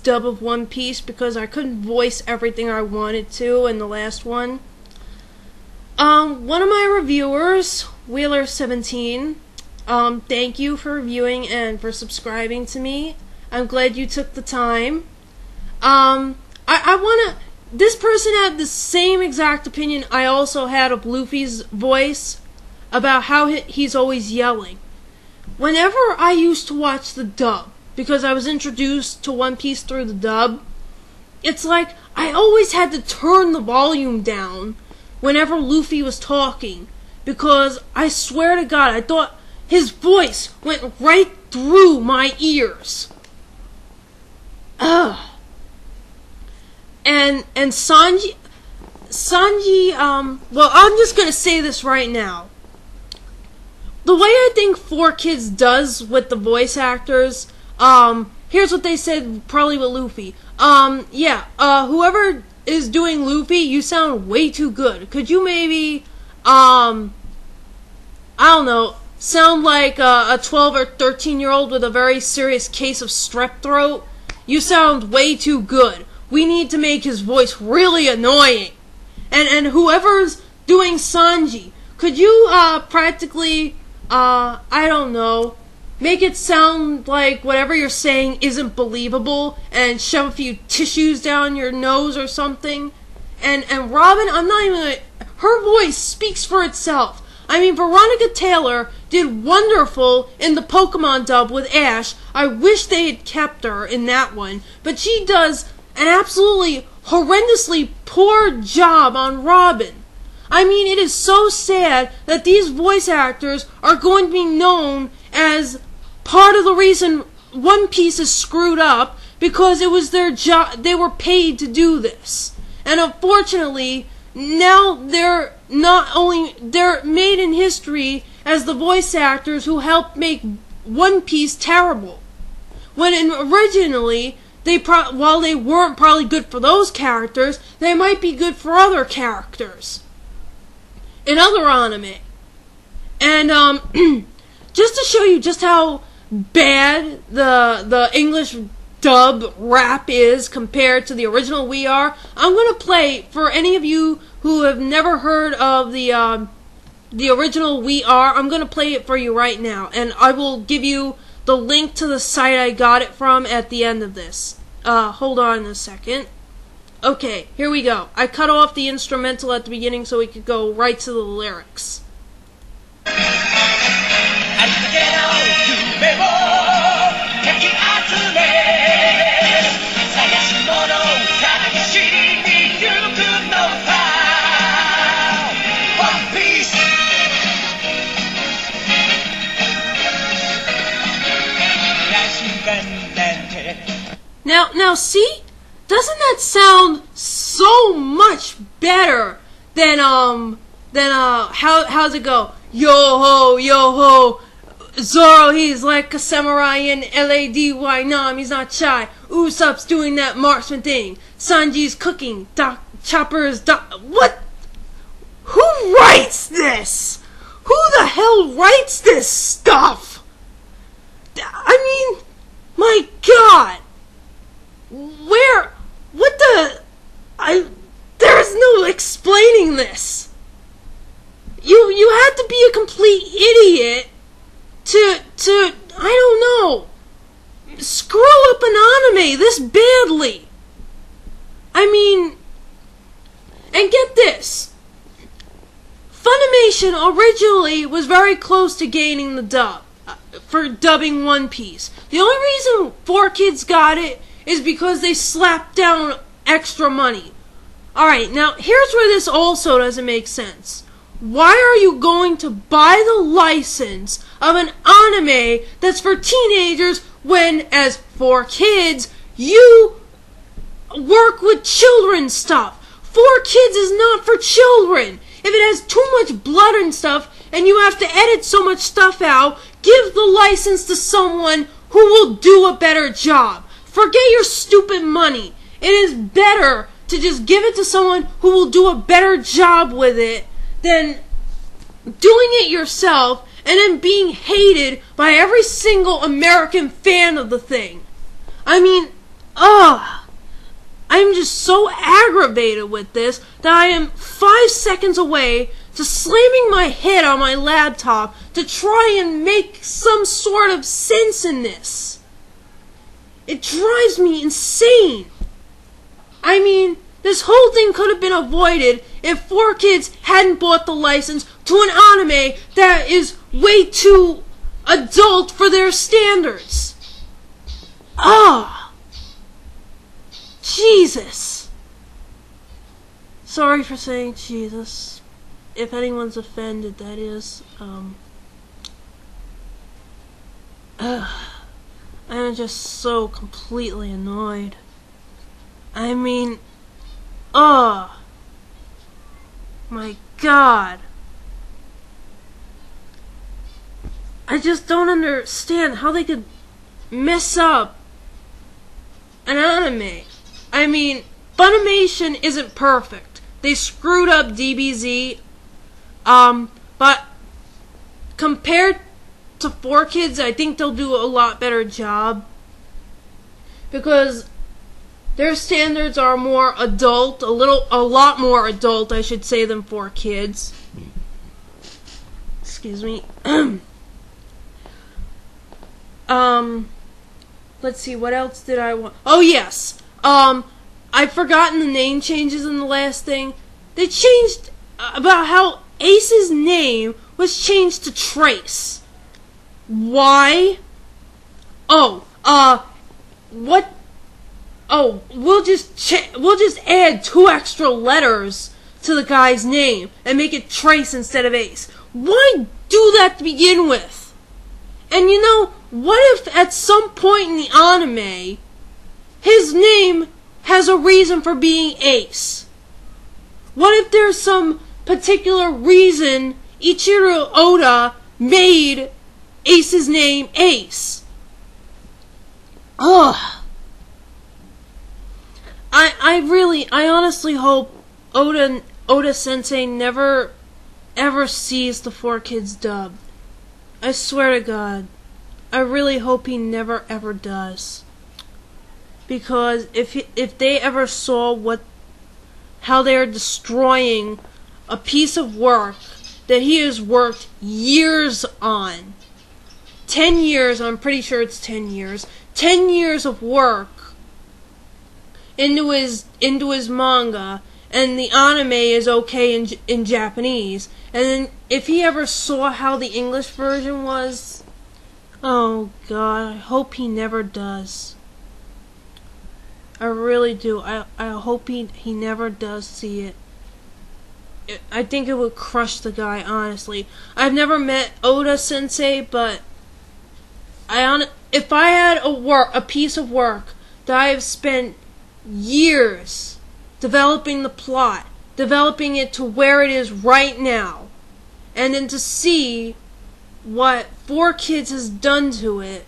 dub of One Piece because I couldn't voice everything I wanted to in the last one. One of my reviewers, Wheeler17, thank you for reviewing and for subscribing to me. I'm glad you took the time. This person had the same exact opinion I also had of Luffy's voice, about how he's always yelling. Whenever I used to watch the dub, because I was introduced to One Piece through the dub, it's like I always had to turn the volume down whenever Luffy was talking, because I swear to God, I thought his voice went right through my ears. Ugh. And Sanji, well, I'm just gonna say this right now. The way I think 4Kids does with the voice actors, here's what they said probably with Luffy. Whoever is doing Luffy, you sound way too good. Could you maybe, I don't know, sound like a 12 or 13-year-old with a very serious case of strep throat? You sound way too good. We need to make his voice really annoying. And whoever's doing Sanji, could you practically, I don't know, make it sound like whatever you're saying isn't believable and shove a few tissues down your nose or something? And Robin, I'm not even gonna, her voice speaks for itself. I mean, Veronica Taylor did wonderful in the Pokemon dub with Ash. I wish they had kept her in that one, but she does an absolutely horrendously poor job on Robin. I mean, it is so sad that these voice actors are going to be known as part of the reason One Piece is screwed up, because it was their job, they were paid to do this. And unfortunately, now they're made in history as the voice actors who helped make One Piece terrible. When originally, while they weren't probably good for those characters, they might be good for other characters in other anime. And just to show you just how bad the English dub rap is compared to the original We Are, I'm gonna play, for any of you who have never heard of the original We Are, I'm gonna play it for you right now, and I will give you the link to the site I got it from at the end of this. Hold on a second. Okay, here we go. I cut off the instrumental at the beginning so we could go right to the lyrics. Now see? Doesn't that sound so much better than how's it go? Yo ho, Zoro, he's like a samurai in LADY, Nam, he's not shy. Usopp's doing that marksman thing. Sanji's cooking. Chopper's what? Who writes this? Who the hell writes this stuff? I mean, my God. There's no explaining this. You have to be a complete idiot to, I don't know, screw up an anime this badly. I mean, and get this, Funimation originally was very close to gaining the dub, for dubbing One Piece. The only reason 4Kids got it is because they slapped down extra money. Alright, now here's where this also doesn't make sense. Why are you going to buy the license of an anime that's for teenagers when, as 4Kids, you work with children's stuff? 4Kids is not for children. If it has too much blood and stuff, and you have to edit so much stuff out, give the license to someone who will do a better job. Forget your stupid money. It is better to just give it to someone who will do a better job with it than doing it yourself and then being hated by every single American fan of the thing. I mean, Ugh! I'm just so aggravated with this that I am 5 seconds away to slamming my head on my laptop to try and make some sort of sense in this. It drives me insane. I mean, this whole thing could have been avoided if 4Kids hadn't bought the license to an anime that is way too adult for their standards. Ah! Jesus. Sorry for saying Jesus. If anyone's offended, that is. I'm just so completely annoyed. I mean, my God. I just don't understand how they could mess up an anime. I mean, Funimation isn't perfect. They screwed up DBZ, but compared to 4Kids, I think they'll do a lot better job. Because their standards are more adult, a lot more adult, I should say, than 4Kids. Excuse me. Let's see, what else did I want? Oh, yes. I've forgotten the name changes in the last thing. They changed about how Ace's name was changed to Trace. Why? Oh, what? Oh, we'll just add 2 extra letters to the guy's name and make it Trace instead of Ace. Why do that to begin with? And you know, what if at some point in the anime, his name has a reason for being Ace? What if there's some particular reason Ichiro Oda made Ace's name Ace? Ugh. I honestly hope Oda Sensei never ever sees the 4Kids dub. I swear to God. I really hope he never ever does. Because if they ever saw how they're destroying a piece of work that he has worked years on. 10 years, I'm pretty sure it's 10 years. 10 years of work into his manga, and the anime is okay in Japanese. And then if he ever saw how the English version was, oh God, I hope he never does. I really do. I hope he never does see it. I think it would crush the guy, honestly. I've never met Oda Sensei, but if I had a piece of work that I have spent years developing the plot, developing it to where it is right now, and then to see what 4Kids has done to it,